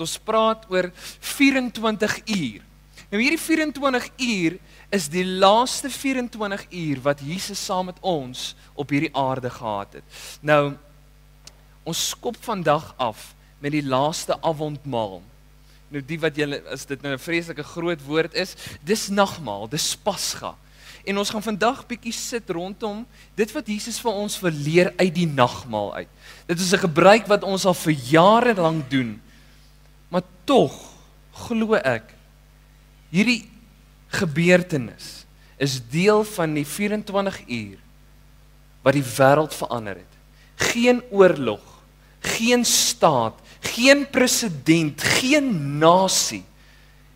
Ons praat oor 24 uur. Nou hierdie 24 uur is die laaste 24 uur wat Jesus saam met ons op hierdie aarde gehad het. Nou, ons skop vandag af met die laaste avondmaal. Nou die wat julle, as dit nou 'n vreeslike groot woord is, dis nagmaal, dis Pasga. En ons gaan vandag bietjie sit rondom dit wat Jesus vir ons wil leer uit die nagmaal uit. Dit is 'n gebruik wat ons al vir jare lank doen. Maar tog, glo ek, hierdie gebeurtenis is deel van die 24 uur wat die wêreld verander het. Geen oorlog, geen staat, geen president, geen nasie,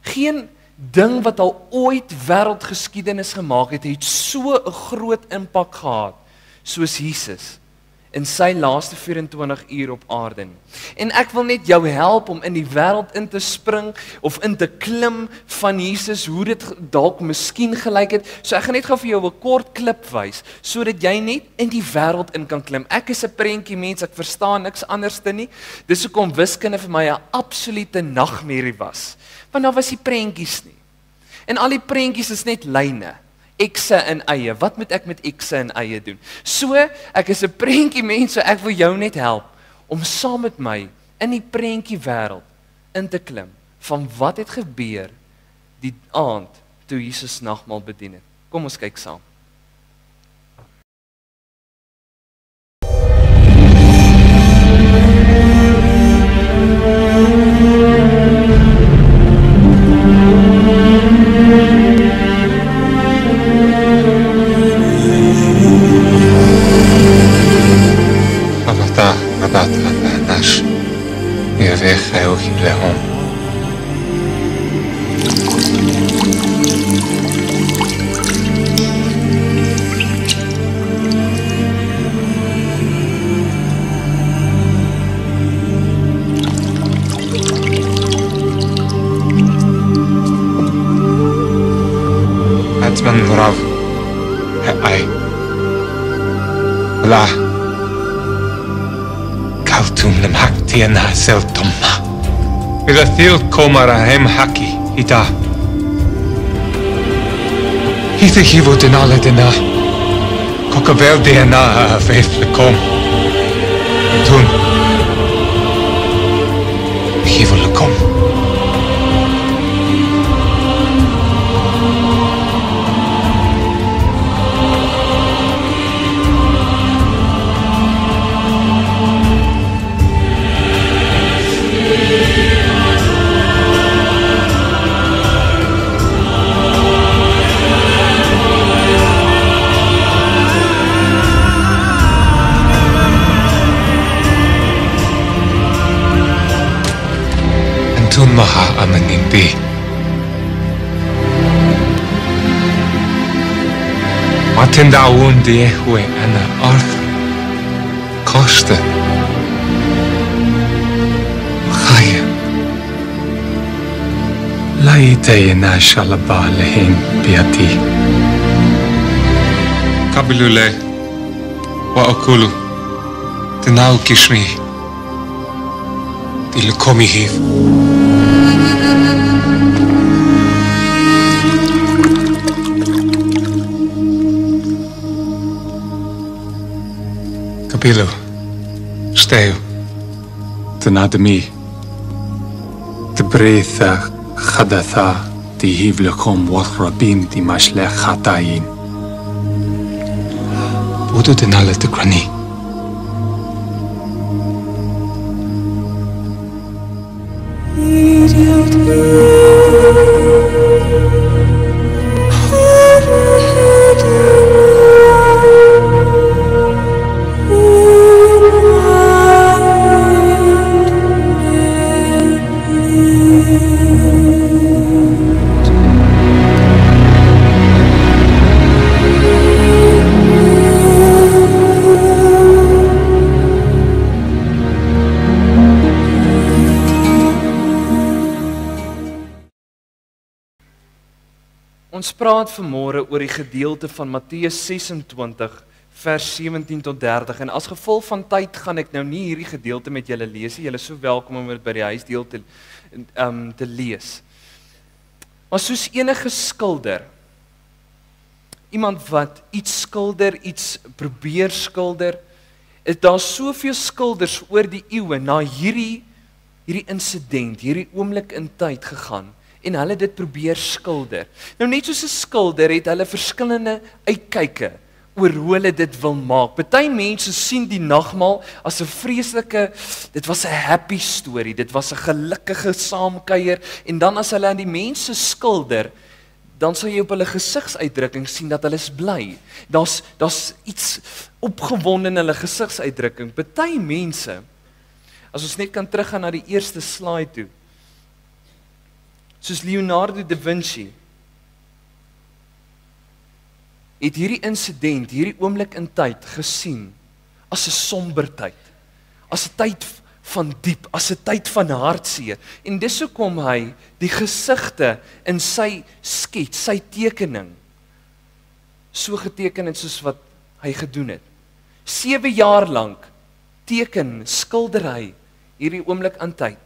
geen ding wat al ooit wêreldgeskiedenis gemaak het, het so 'n groot impak gehad soos Jesus in sy laaste 24 uur op aarde. En ek wil net jou help om in die wêreld in te spring of in te klim van Jesus, hoe dit dalk miskien gelyk het. So ek gaan net gou vir jou 'n kort klip wys sodat jy net in die wêreld in kan klim. Ek is 'n prentjie mens, ek verstaan niks anderste nie. Dis hoekom wiskunde vir my 'n absolute nagmerrie was. Want daar was nie prentjies nie. En al die prentjies is net lyne. Ekse en eie. Wat moet ek met ekse en eie doen? So, ek is 'n prentjie mens, so ek wil jou net help om saam met my in die prentjie wêreld in te klim van wat het gebeur die aand toe Jesus nagmaal bedien het. Kom ons kyk saam. Tiena seltomma. Ila thil komara hem haki ita. Hita hivo denala dena. Kokavel dena a faithlekom. Tun. Hivo lekom. Maha amanimpi. Matenda undi ehwe ana Arthur. Koste. Khaya. Laite na shalaba lehin biati. Kabilule wa okulu. Tenau kishmi. Dilkomi hiv. Kapilo, steu, tenademi, te breitha chadatha di hivlekom wathrabim di mashle chatayin. Budu tenale te grani. Ons praat vanmôre oor die gedeelte van Matteus 26 vers 17 tot 30, en as gevolg van tyd gaan ek nou nie hierdie gedeelte met julle lees nie, julle is so welkom om dit by die huisdeel te lees. Maar soos enige skilder, iemand wat iets skilder, iets probeer skilder, is daar soveel skilders oor die eeue na hierdie insident, hierdie oomblik in tyd gegaan, en hulle dit probeer skilder. Nou net soos 'n skilder het hulle verskillende uitkyke oor hoe hulle dit wil maak. Party mense sien die nagmaal as 'n vreeslike, dit was 'n happy storie, dit was 'n gelukkige saamkuier, en dan as hulle aan die mense skilder, dan sal jy op hulle gesigsuitdrukking sien dat hulle is bly. Daar's iets opgewonde in hulle gesigsuitdrukking. Party mense, as ons net kan teruggaan na die eerste slide toe, soos Leonardo da Vinci, het hierdie insident, hierdie oomblik in tyd gesien as 'n somber tyd, as 'n tyd van diep, as 'n tyd van hartseer. En dis hoekom hy die gesigte in sy skets, sy tekening, so geteken het soos wat hy gedoen het. 7 jaar lank skilder hy hierdie oomblik aan tyd.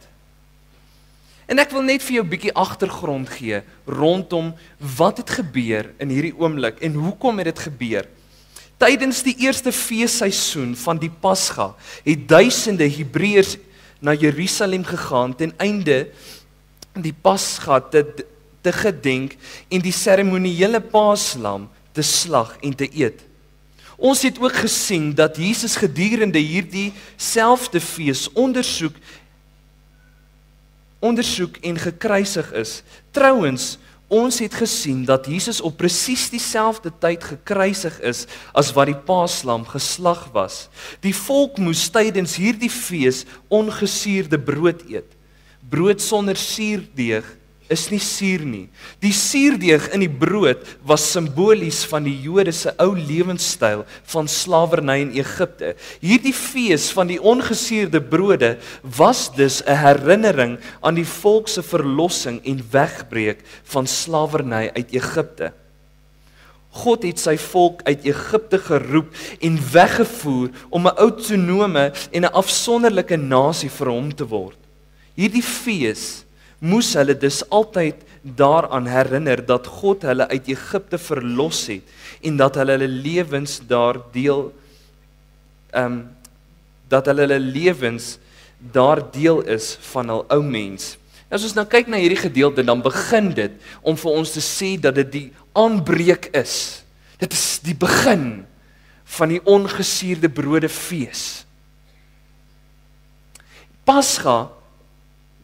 En ek wil net vir jou 'n bietjie agtergrond gee rondom wat het gebeur in hierdie oomblik en hoekom het dit gebeur. Tydens die eerste feesseisoen van die Pasga het duisende Hebreërs na Jerusalem gegaan ten einde die Pasga te gedenk en die seremoniële paaslam te slag en te eet. Ons het ook gesien dat Jesus gedurende hierdie selfde fees ondersoek en gekruisig is. Trouwens, ons het gesien dat Jesus op presies dieselfde tyd gekruisig is as wat die paaslam geslag was. Die volk moes tydens hierdie fees ongesuurde brood eet. Brood sonder suurdeeg is nie suur nie. Die suurdeeg in die brood was simbolies van die Jode se ou lewenstyl van slawerny in Egipte. Hierdie fees van die ongesuurde brode was dus 'n herinnering aan die volk se verlossing en wegbreek van slawerny uit Egipte. God het sy volk uit Egipte geroep en weggevoer om 'n autonome en 'n afsonderlike nasie vir hom te word. Hierdie fees moes hulle dus altyd daaraan herinner dat God hulle uit Egipte verlos het en dat hulle lewens daar deel is van hul ou mens. As ons nou kyk na hierdie gedeelte, dan begin dit om vir ons te sê dat dit die aanbreek is. Dit is die begin van die ongesuurde brode fees. Pasga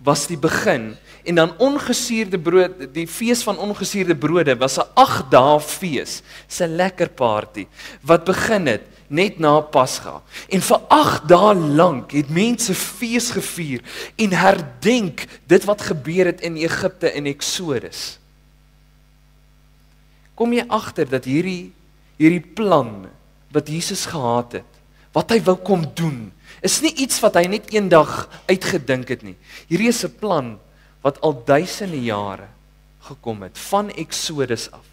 was die begin, en dan ongesuurde brood, die fees van ongesuurde brode was 'n 8 dae fees, 'n lekker party, wat begin het net na Pasga. En vir 8 dae lank het mense fees gevier en herdenk dit wat gebeur het in Egipte in Exodus. Kom jy agter dat hierdie plan wat Jesus gehad het, wat hy wou kom doen, is nie iets wat hy net eendag uitgedink het nie. Hierdie is 'n plan wat al duisende jare gekom het. Van Exodus af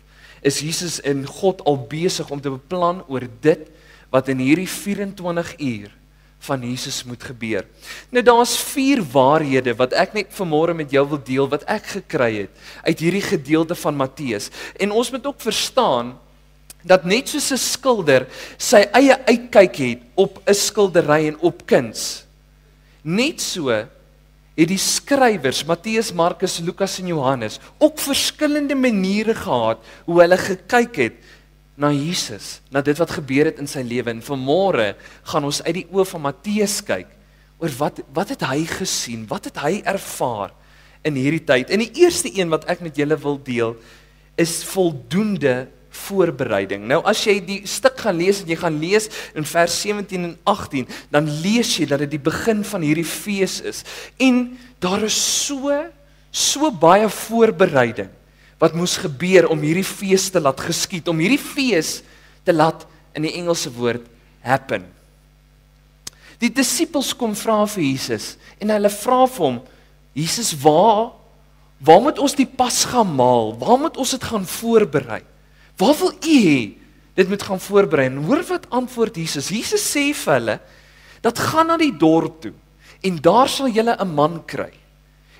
is Jesus en God al besig om te beplan oor dit wat in hierdie 24 uur van Jesus moet gebeur. Nou daar's 4 waarhede wat ek net vanmôre met jou wil deel, wat ek gekry het uit hierdie gedeelte van Matteus. En ons moet ook verstaan dat net soos 'n skilder sy eie uitkyk het op 'n skildery en op kuns, net so het die skrywers, Matteus, Markus, Lukas en Johannes, ook verskillende maniere gehad hoe hulle gekyk het na Jesus, na dit wat gebeur het in sy lewe. En vanmôre gaan ons uit die oë van Matteus kyk oor wat het hy gesien, wat het hy ervaar in hierdie tyd. En die eerste een wat ek met julle wil deel is voldoende voorbereiding. Nou as jy die stuk gaan lees en jy gaan lees in vers 17 en 18, dan lees jy dat dit die begin van hierdie fees is. En daar is so baie voorbereiding wat moes gebeur om hierdie fees te laat geskied, om hierdie fees te laat, in die Engelse woord, happen. Die disippels kom vra vir Jesus en hulle vra vir hom, Jesus, waar moet ons die Pasga maal? Waar moet ons dit gaan voorberei? Waar wil u hê dit moet gaan voorberei. En hoor wat antwoord Jesus. Jesus sê vir hulle, dat gaan na die dorp toe, en daar sal julle 'n man kry.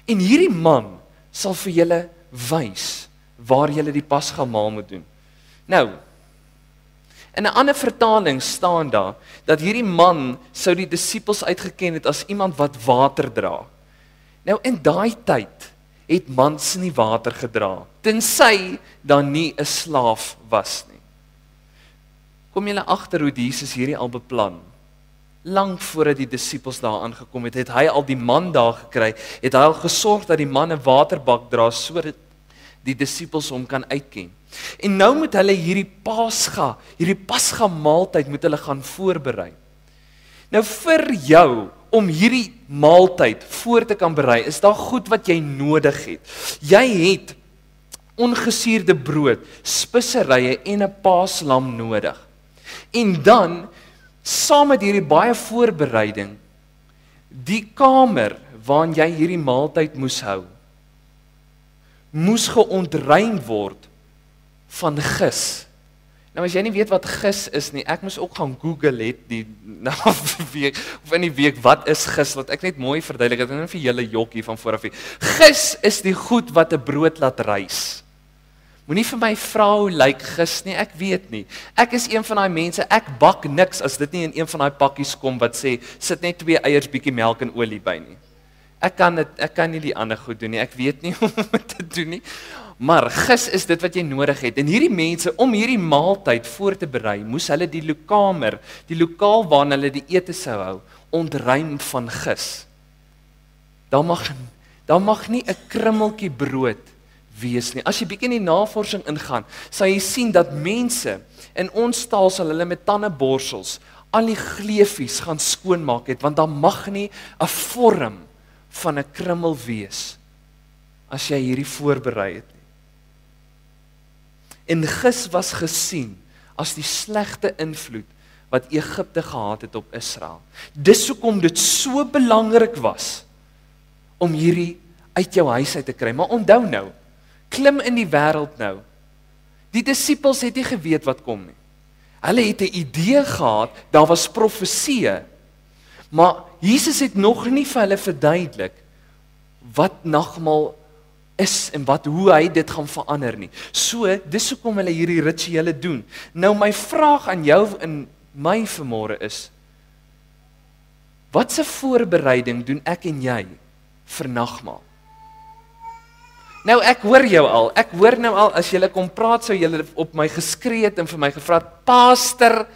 En hierdie man sal vir julle wys waar julle die pasgamaal moet doen. Nou, in 'n ander vertaling staan daar, dat hierdie man sou die disippels uitgeken het as iemand wat water dra. Nou, in daai tyd het mans nie water gedra, tensy dan nie 'n slaaf was nie. Kom julle agter hoe Jesus hierdie al beplan? Lang voordat die disippels daar aangekom het, het hy al die man daar gekry, het hy al gesorg dat die man 'n waterbak dra, sodat die disippels hom kan uitken. En nou moet hulle hierdie Pasga maaltyd moet hulle gaan voorberei. Nou vir jou, om hierdie maaltyd voor te kan berei, is daar goed wat jy nodig het. Jy het ongesuurde brood, speserye en 'n paaslam nodig. En dan, saam met hierdie baie voorbereiding, die kamer waarin jy hierdie maaltyd moes hou, moes geontruim word van gis. Nou as jy nie weet wat gis is nie, ek moes ook gaan Google het die week, of in die week, wat is gis, wat ek net mooi verduidelik het, en vir julle jokkie van vooraf. Gis is die goed wat 'n brood laat rys. Moenie vir my vrou lyk gis nie, ek weet nie. Ek is een van daai mense, ek bak niks as dit nie in een van daai pakkies kom wat sê, sit net 2 eiers, bietjie melk en olie by nie. Ek kan nie die ander goed doen nie, ek weet nie hoe om dit te doen nie. Maar gis is dit wat jy nodig het. En hierdie mense, om hierdie maaltyd voor te berei, moes hulle die lokaal waarin hulle die ete sou hou, ontruim van gis. Daar mag nie 'n krummeltjie brood wees nie. As jy bietjie in die navorsing ingaan, sal jy sien dat mense, in ons taal sal hulle met tandeborsels al die gleefies gaan skoonmaak het, want daar mag nie 'n vorm van 'n krummel wees, as jy hierdie voorberei het. En gis was gesien as die slegte invloed wat Egipte gehad het op Israel. Dis hoekom dit so belangrik was om hierdie uit jou huis uit te kry. Maar onthou nou, klim in die wêreld nou. Die disippels het nie geweet wat kom nie. Hulle het 'n idee gehad, daar was profeseë, maar Jesus het nog nie vir hulle verduidelik wat nagmaal is en hoe hy dit gaan verander nie. So, dis hoekom hulle hierdie rituele doen. Nou my vraag aan jou en my vanmôre is, watse voorbereiding doen ek en jy vir nagmaal? Nou ek hoor jou al, as julle kom praat, sou julle op my geskree het en vir my gevra het, Pastor,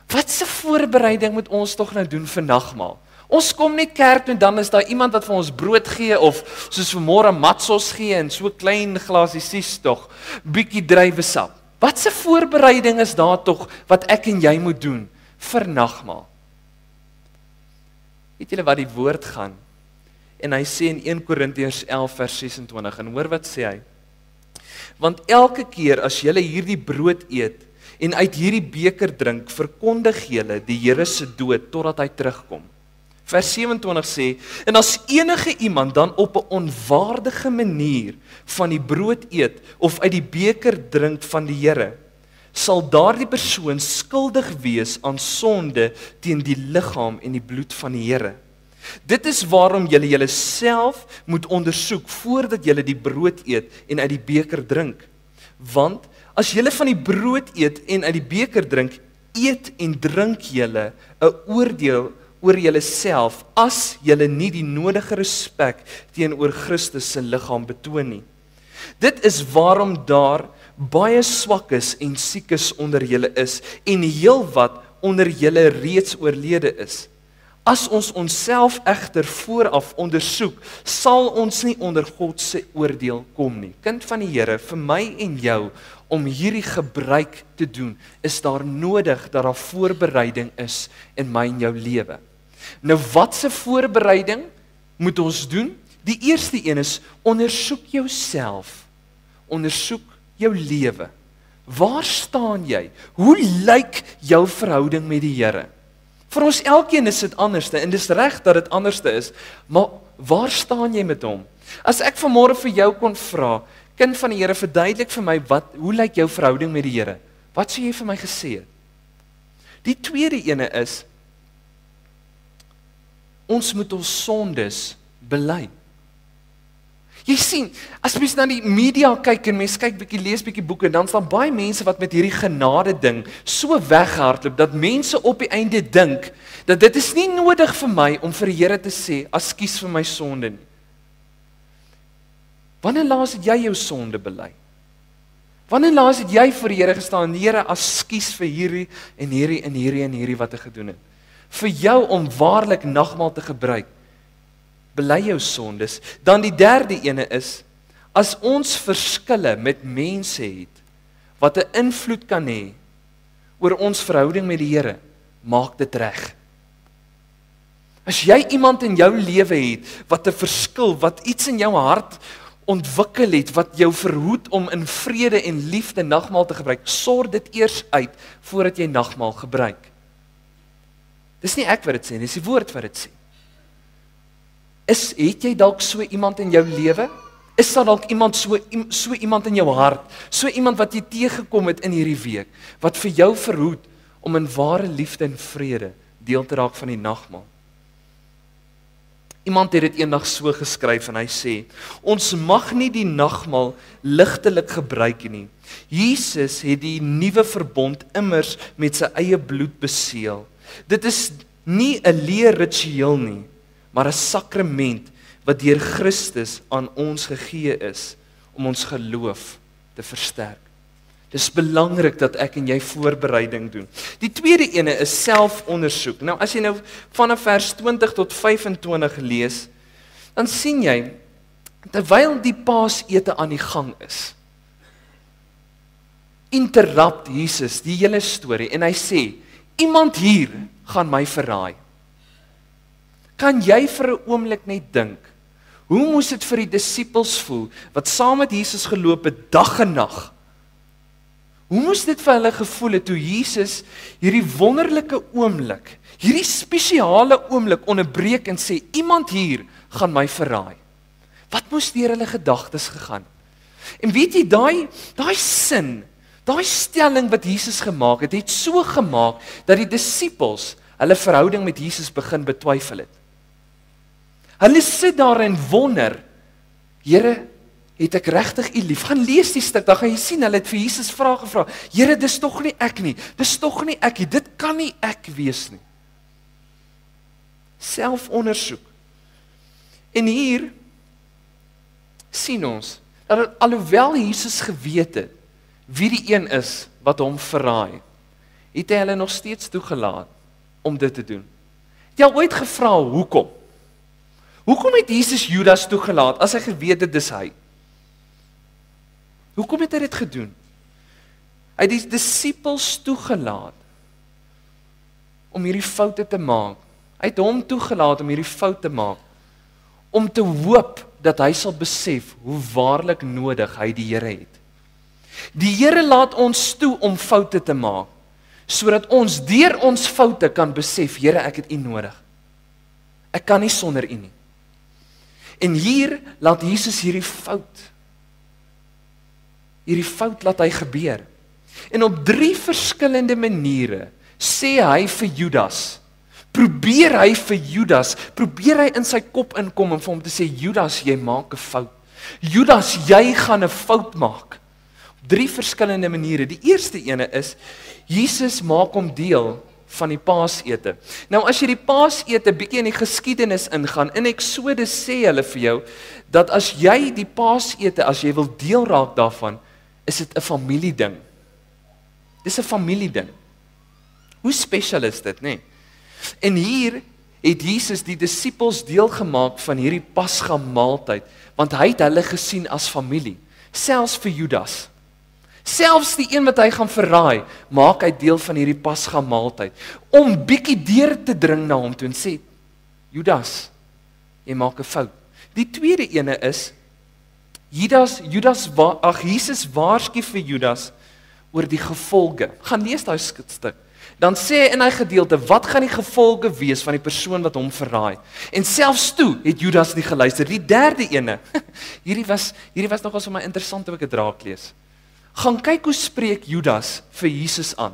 watse voorbereiding moet ons tog nou doen vir nagmaal? Ons kom net kerk toe en dan is daar iemand wat vir ons brood gee, of soos vanmôre matsos gee, en so klein glasie sies tog, bietjie druiwesap. Watse voorbereiding is daar tog, wat ek en jy moet doen vir nagmaal? Weet julle wat die woord gaan? En hy sê in 1 Korintiërs 11 vers 26, en hoor wat sê hy? Want elke keer as julle hierdie brood eet, en uit hierdie beker drink, verkondig julle die Here se dood, totdat hy terugkom. Vers 27 sê, en as enige iemand dan op 'n onwaardige manier van die brood eet, of uit die beker drink van die Here, sal daardie persoon skuldig wees aan sonde teen die liggaam en die bloed van die Here. Dit is waarom julle julleself moet ondersoek, voordat julle die brood eet en uit die beker drink. Want, as julle van die brood eet en uit die beker drink, eet en drink julle 'n oordeel oor julleself, as julle nie die nodige respek teenoor Christus se liggaam betoon nie. Dit is waarom daar baie swakkes en siekes onder julle is, en heelwat onder julle reeds oorlede is. As ons onsself egter vooraf ondersoek, sal ons nie onder God se oordeel kom nie. Kind van die Here, vir my en jou, om hierdie gebruik te doen, is daar nodig dat daar voorbereiding is in my en jou lewe. Nou watse voorbereiding moet ons doen? Die eerste een is, ondersoek jouself. Ondersoek jou lewe. Waar staan jy? Hoe lyk jou verhouding met die Here? Vir ons elkeen is dit anderste, en dis reg dat dit anderste is, maar waar staan jy met hom? As ek vanmôre vir jou kon vra, kind van die Here, verduidelik vir my, hoe lyk jou verhouding met die Here? Wat sou jy vir my gesê het? Die tweede ene is, ons moet ons sondes bely. Jy sien, as mens na die media kyk en mens kyk bietjie, lees bietjie boeke, dan staan baie mense wat met hierdie genade ding so weghardloop, dat mense op die einde dink, dat dit is nie nodig vir my om vir die Here te sê, ekskuus vir my sonde nie. Wanneer laas het jy jou sonde bely? Wanneer laas het jy voor die Here gestaan, Here, ekskuus vir hierdie en hierdie en hierdie en hierdie wat ek gedoen het? Vir jou om waarlik nagmaal te gebruik, bely jou sondes. Dan die derde ene is, as ons verskille met mense het, wat 'n invloed kan hê oor ons verhouding met die Here, maak dit reg. As jy iemand in jou lewe het, wat 'n verskil, wat iets in jou hart ontwikkel het, wat jou verhoed om in vrede en liefde nagmaal te gebruik, sorg dit eers uit, voordat jy nagmaal gebruik. Dis nie ek wat dit sê, dis die woord wat dit sê. Het jy dalk so iemand in jou lewe? Is daar dalk iemand so iemand in jou hart, so iemand wat jy teëgekom het in hierdie week, wat vir jou verhoed om in ware liefde en vrede deel te raak van die nagmaal? Iemand het dit eendag so geskryf en hy sê, ons mag nie die nagmaal ligtelik gebruik nie. Jesus het die nuwe verbond immers met sy eie bloed beseël. Dit is nie 'n leer ritueel nie, maar 'n sakrament wat deur Christus aan ons gegee is om ons geloof te versterk. Dis belangrik dat ek en jy voorbereiding doen. Die tweede ene is selfondersoek. Nou as jy nou vanaf vers 20 tot 25 lees, dan sien jy, terwyl die Paasete aan die gang is, interrupt Jesus die hele storie en hy sê, iemand hier gaan my verraai. Kan jy vir 'n oomblik net dink, hoe moes dit vir die disippels voel, wat saam met Jesus geloop het dag en nag? Hoe moes dit vir hulle gevoel het, toe Jesus hierdie wonderlike oomblik, hierdie spesiale oomblik onderbreek en sê, iemand hier gaan my verraai? Wat moes deur hulle gedagtes gegaan? En weet jy, daai sin, daai stelling wat Jesus gemaak het, het so gemaak, dat die disippels hulle verhouding met Jesus begin betwyfel het. Hulle sit daar en wonder, Here, het ek regtig U lief? Gaan lees die stuk, dan gaan jy sien, hulle het vir Jesus vrae gevra, Here, dis tog nie ek nie, dis tog nie ek nie, dit kan nie ek wees nie. Selfondersoek. En hier sien ons, dat alhoewel Jesus geweet het, wie die een is wat hom verraai, het hy hulle nog steeds toegelaat om dit te doen. Het jy al ooit gevra, hoekom? Hoekom het Jesus Judas toegelaat, as hy geweet het dis hy? Hoekom het hy dit gedoen? Hy het die disippels toegelaat om hierdie foute te maak. Hy het hom toegelaat om hierdie fout te maak, om te hoop dat hy sal besef hoe waarlik nodig hy die Here het. Die Here laat ons toe om foute te maak, sodat ons deur ons foute kan besef, Here, ek het U nodig. Ek kan nie sonder U nie. En hier laat Jesus hierdie fout laat hy gebeur. En op 3 verskillende maniere sê hy vir Judas, probeer hy in sy kop inkom en vir hom te sê, Judas, jy maak 'n fout. Judas, jy gaan 'n fout maak. Op 3 verskillende maniere. Die eerste ene is, Jesus maak hom deel van die Paasete. Nou as jy die Paasete bietjie in die geskiedenis ingaan, in Eksodus sê hulle vir jou, dat as jy die Paasete, as jy wil deel raak daarvan, is dit 'n familieding. Dis 'n familieding. Hoe spesiaal is dit, nê? En hier het Jesus die disippels deel gemaak van hierdie Pasga maaltyd, want hy het hulle gesien as familie, selfs vir Judas. Selfs die een wat hy gaan verraai, maak hy deel van hierdie Pasga maaltyd, om bietjie deur te dring na hom toe en sê, Judas, jy maak 'n fout. Die tweede ene is, Jesus waarsku vir Judas oor die gevolge. Gaan lees daai stuk. Dan sê hy in hy gedeelte, wat gaan die gevolge wees van die persoon wat hom verraai? En selfs toe het Judas nie geluister. Die derde ene, hierdie was nogal so my interessant, hoe ek dit raak lees. Gaan kyk hoe spreek Judas vir Jesus aan.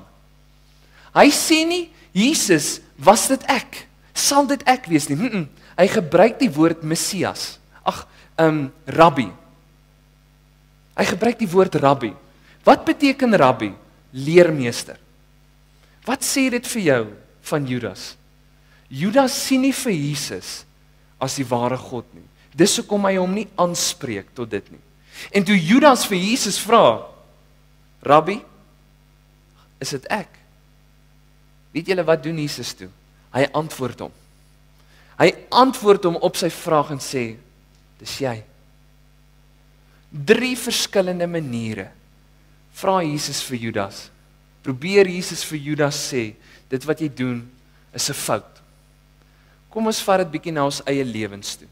Hy sê nie, Jesus, was dit ek? Sal dit ek wees nie? Hy gebruik die woord Messias. Rabbi. Hy gebruik die woord rabbi. Wat beteken rabbi? Leermeester. Wat sê dit vir jou van Judas? Judas sien nie vir Jesus as die ware God nie. Dis hoekom hy hom nie aanspreek tot dit nie. En toe Judas vir Jesus vra, Rabbi, is dit ek? Weet julle wat doen Jesus toe? Hy antwoord hom. Hy antwoord hom op sy vraag en sê, dis jy. 3 verskillende maniere vra Jesus vir Judas. Probeer Jesus vir Judas sê, dit wat jy doen is 'n fout. Kom ons vat dit bietjie na ons eie lewens toe.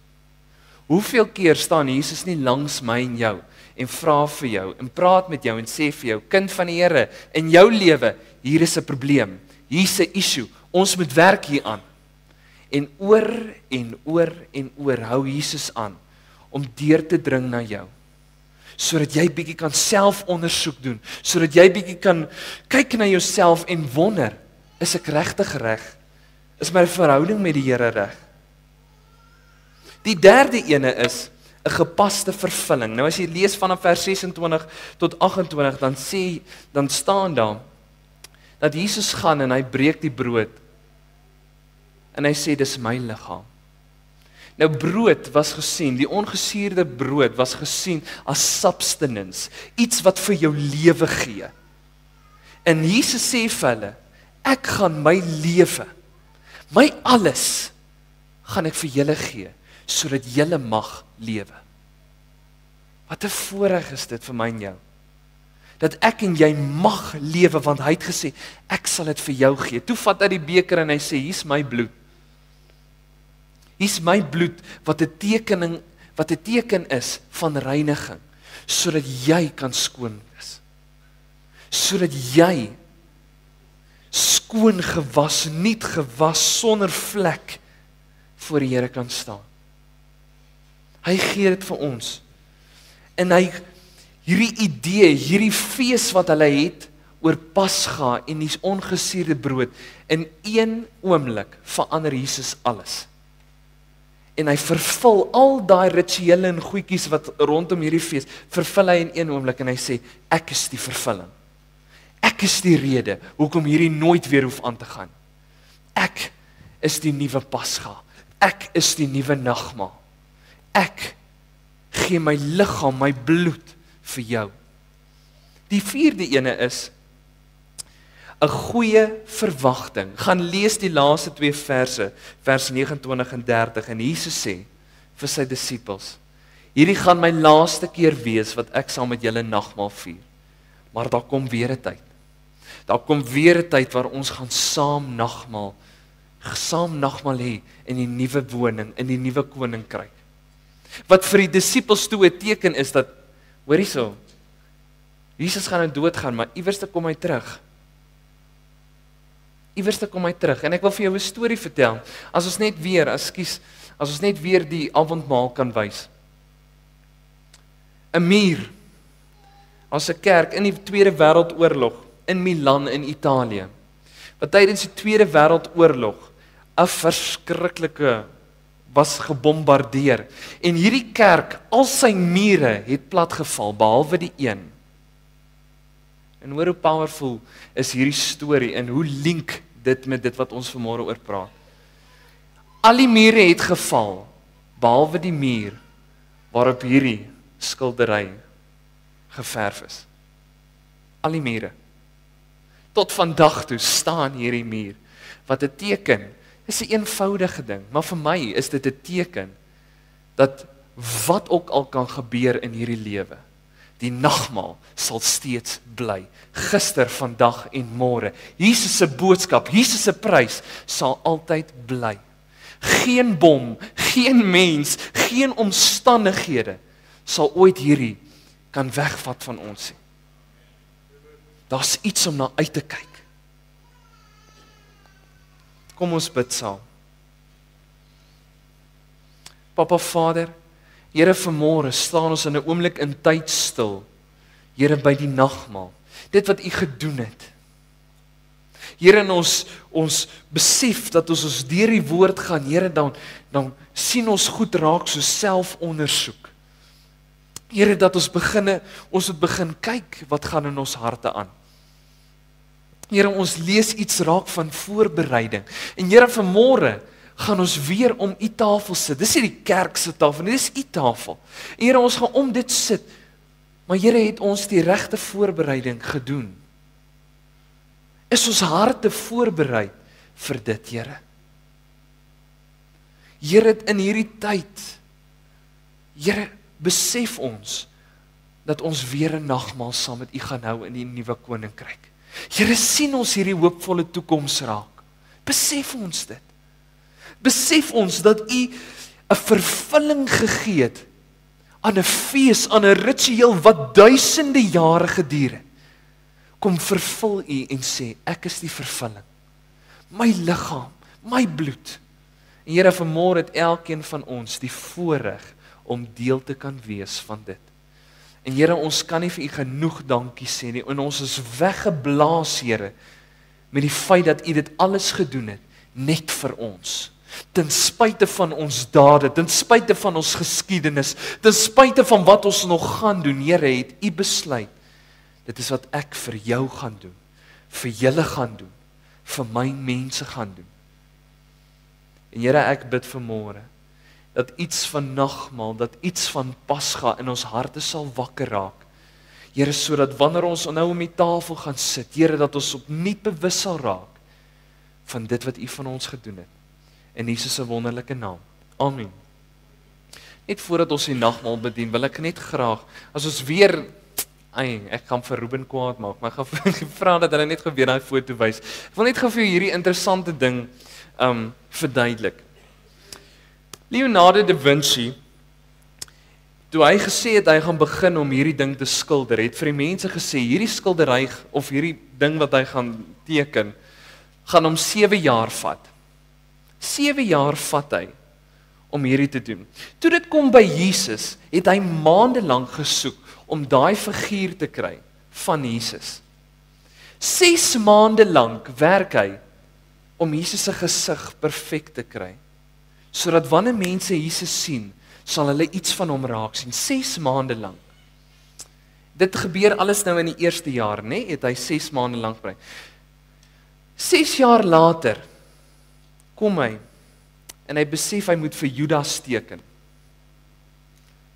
Hoeveel keer staan Jesus nie langs my en jou en vra vir jou en praat met jou en sê vir jou, kind van die Here, in jou lewe, hier is 'n probleem, hier's 'n issue, ons moet werk hieraan. En oor en oor en oor hou Jesus aan om deur te dring na jou, sodat jy bietjie kan selfondersoek doen, sodat jy bietjie kan kyk na jouself en wonder, is ek regtig reg? Is my verhouding met die Here reg? Die derde ene is 'n gepaste vervulling. Nou as jy lees vanaf vers 26 tot 28, dan staan daar dat Jesus gaan en hy breek die brood en hy sê dis my liggaam. Nou brood was gesien, die ongesuurde brood was gesien as substance, iets wat vir jou lewe gee. En Jesus sê vir hulle, ek gaan my lewe, my alles, gaan ek vir julle gee, sodat julle mag lewe. Wat 'n voorreg is dit vir my en jou, dat ek en jy mag lewe, want hy het gesê, ek sal dit vir jou gee. Toe vat hy die beker en hy sê, hier's my bloed. Hier's my bloed wat 'n teken is van reiniging, sodat jy kan skoon wees. Sodat jy skoon gewas, nuut gewas, sonder vlek voor die Here kan staan. Hy gee dit vir ons. En hierdie idee, hierdie fees wat hulle het oor Pasga en die ongesuurde brood, in een oomblik verander Jesus alles. En hy vervul al daai rituele en goedjies wat rondom hierdie fees, vervul hy in een oomblik en hy sê, ek is die vervulling. Ek is die rede hoekom hierdie nooit weer hoef aan te gaan. Ek is die nuwe Pasga. Ek is die nuwe nagmaal. Ek gee my liggaam, my bloed vir jou. Die vierde ene is 'n goeie verwagting. Gaan lees die laaste 2 verse, vers 29 en 30, en Jesus sê vir sy disippels, hierdie gaan my laaste keer wees wat ek saam met julle nagmaal vier. Maar daar kom weer 'n tyd. Daar kom weer 'n tyd waar ons gaan saam nagmaal hê in die nuwe woning, in die nuwe koninkryk. Wat vir die disippels toe 'n teken is dat, hoor hierso, Jesus gaan nou doodgaan, maar iewers te kom hy terug. Iewers te kom hy terug. En ek wil vir jou 'n storie vertel. As ons net weer die avondmaal kan wys. 'n muur. As 'n kerk in die Tweede Wêreldoorlog in Milaan in Italië. Wat tydens die Tweede Wêreldoorlog 'n verskriklike was gebombardeer. En hierdie kerk, al sy mure het platgeval, behalwe die een. En hoor hoe powerful is hierdie storie en hoe link dit met dit wat ons vanmôre oor praat. Al die mure het geval, behalwe die muur waarop hierdie skildery geverf is. Al die mure. Tot vandag toe staan hierdie muur, wat 'n teken, is 'n eenvoudige ding, maar vir my is dit 'n teken, dat wat ook al kan gebeur in hierdie lewe, die nagmaal sal steeds bly. Gister, vandag en môre. Jesus se boodskap, Jesus se prys sal altyd bly. Geen bom, geen mens, geen omstandighede sal ooit hierdie kan wegvat van ons nie. Daar's iets om na uit te kyk. Kom ons bid saam. Papa Vader, Here, vanmôre staan ons in 'n oomblik in tyd stil. Here, by die nagmaal, dit wat U gedoen het. Here, en ons besef dat ons deur die woord gaan, Here, dan sien ons goed raak so selfondersoek. Here, dat ons moet begin kyk wat gaan in ons harte aan. Here, ons lees iets raak van voorbereiding. En Here, vanmôre gaan ons weer om U tafel sit. Dis nie die kerk se tafel nie, dis U tafel. En Here, ons gaan om dit sit. Maar Here, het ons die regte voorbereiding gedoen? Is ons harte voorberei vir dit, Here? Here, in hierdie tyd, Here, besef ons dat ons weer 'n nagmaal saam met U gaan hou in die nuwe koninkryk. Here, sien ons hierdie hoopvolle toekoms raak. Besef ons dit. Besef ons dat U 'n vervulling gegee het aan 'n fees, aan 'n ritueel wat duisende jare geduur het. Kom vervul U en sê, ek is die vervulling. My liggaam, my bloed. En Here, vanmôre het elkeen van ons die voorreg om deel te kan wees van dit. En Here, ons kan nie vir U genoeg dankie sê nie, en ons is weggeblaas, Here, met die feit dat U dit alles gedoen het, net vir ons. Ten spyte van ons dade, ten spyte van ons geskiedenis, ten spyte van wat ons nog gaan doen, Here, het U besluit, dit is wat ek vir jou gaan doen, vir julle gaan doen, vir my mense gaan doen. En Here, ek bid vanmôre, dat iets van nagmaal, dat iets van Pasga in ons harte sal wakker raak. Here, sodat wanneer ons nou om die tafel gaan sit, Here, dat ons opnuut bewus sal raak van dit wat U van ons gedoen het. In Jesus se wonderlike naam. Amen. Net voordat ons die nagmaal bedien, wil ek net graag, as ons weer, ek gaan vir Ruben kwaad maak, maar ek gaan vra dat hulle net weer daai foto wys. Ek wil net gou vir hierdie interessante ding verduidelik. Leonardo da Vinci, toe hy gesê het hy gaan begin om hierdie ding te skilder, het vir die mense gesê, hierdie skildery of hierdie ding wat hy gaan teken, gaan hom 7 jaar vat. 7 jaar vat hy om hierdie te doen. Toe dit kom by Jesus, het hy maande lank gesoek om daai figuur te kry van Jesus. 6 maande lank werk hy om Jesus se gesig perfek te kry, sodat wanneer mense Jesus sien, sal hulle iets van hom raak sien. 6 maande lank. Dit gebeur alles nou in die eerste jaar, né? Het hy 6 maande lank gebruik. 6 jaar later kom hy en hy besef hy moet vir Judas teken.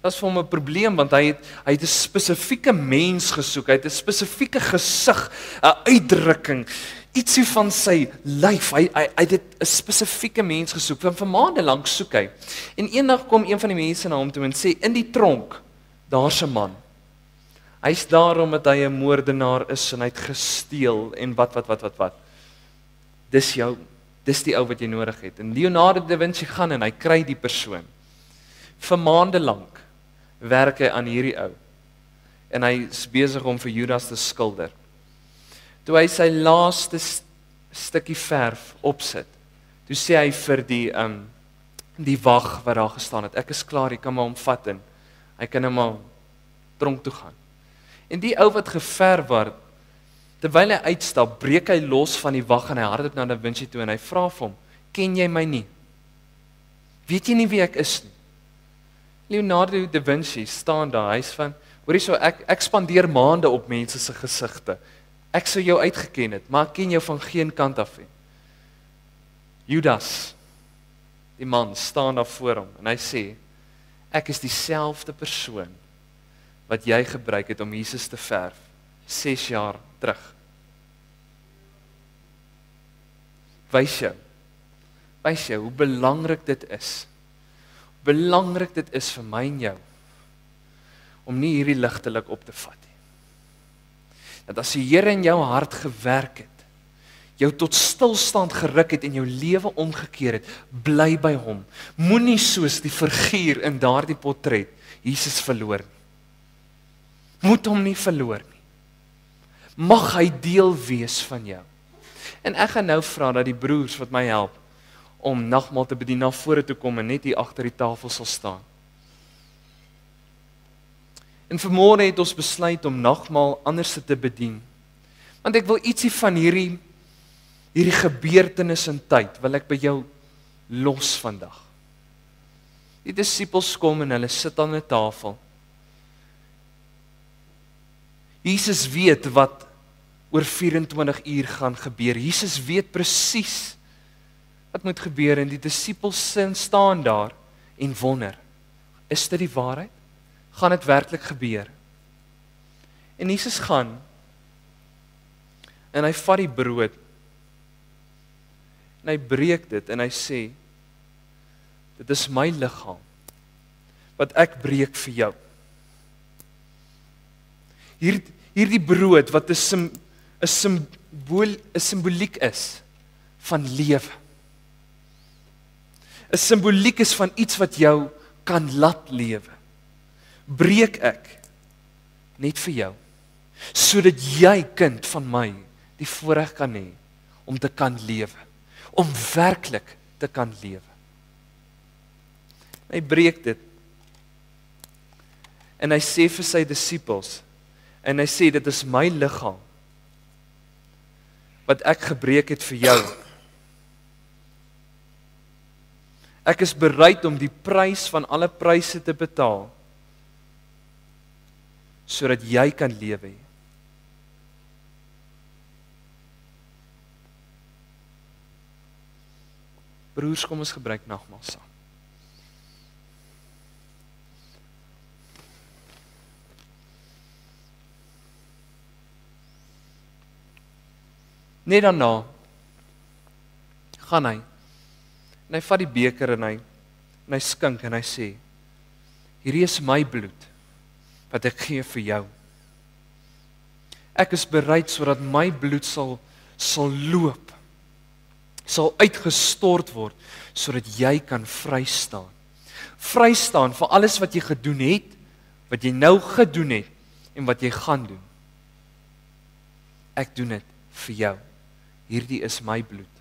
Dat is vir hom 'n probleem, want hy het 'n spesifieke mens gesoek, hy het 'n spesifieke gesig, 'n uitdrukking, ietsie van sy lyf, hy het 'n spesifieke mens gesoek, vir maande lank soek hy. En eendag kom een van die mense na hom toe en sê, in die tronk, daar's 'n man. Hy's daar omdat hy 'n moordenaar is en hy het gesteel en wat. Dis die ou wat jy nodig het. En Leonardo da Vinci gaan en hy kry die persoon. Vir maande lank werk hy aan hierdie ou. En hy is besig om vir Judas te skilder. Toe hy sy laaste stukkie verf opsit, toe sê hy vir die wag wat daar gestaan het, ek is klaar, jy kan maar hom vat in. Hy kan nou maar tronk toe gaan. En die ou wat geverf word, terwyl hy uitstap, breek hy los van die wag en hy hardloop na Da Vinci toe en hy vra vir hom, ken jy my nie? Weet jy nie wie ek is nie? Leonardo da Vinci staan daar, hy's van, hoorie so, ek spandeer maande op mense se gesigte. Ek sou jou uitgeken het, maar ek ken jou van geen kant af nie. Judas, die man, staan daar voor hom en hy sê, ek is dieselfde persoon wat jy gebruik het om Jesus te verf 6 jaar terug. Wys jou hoe belangrik dit is. Belangrik dit is vir my en jou om nie hierdie ligtelik op te vat nie. Dat as die Here in jou hart gewerk het, jou tot stilstand geruk het en jou lewe omgekeer het, bly by hom. Moenie soos die figuur in daardie portret Jesus verloor nie. Moet hom nie verloor nie. Mag hy deel wees van jou. En ek gaan nou vra dat die broers wat my help om nagmaal te bedien na vore toe kom en net hier agter die tafel sal staan. En vanmôre het ons besluit om nagmaal anders te bedien. Want ek wil ietsie van hierdie gebeurtenis in tyd, wil ek by jou los vandag. Die disippels kom en hulle sit aan 'n tafel. Jesus weet wat oor 24 uur gaan gebeur. Jesus weet presies wat moet gebeur en die disippels staan daar en wonder, is dit die waarheid? Gaan dit werklik gebeur? En Jesus gaan en hy vat die brood en hy breek dit en hy sê, dit is my liggaam wat ek breek vir jou. Hierdie brood wat 'n simboliek is van lewe. 'n Simboliek is van iets wat jou kan laat lewe. Breek ek net vir jou, sodat jy, kind van my, die voorreg kan hê om te kan lewe, om werklik te kan lewe. Hy breek dit en hy sê vir sy disippels, en hy sê, dit is my liggaam wat ek gebreek het vir jou. Ek is bereid om die prys van alle pryse te betaal, sodat jy kan lewe. Broers, kom ons gebruik nagmaal saam. Net daarna gaan hy en hy vat die beker en hy skink en hy sê, hierdie is my bloed wat ek gee vir jou. Ek is bereid sodat my bloed sal loop, sal uitgestort word, sodat jy kan vrystaan. Vrystaan vir alles wat jy gedoen het, wat jy nou gedoen het en wat jy gaan doen. Ek doen dit vir jou. Hierdie is my bloed.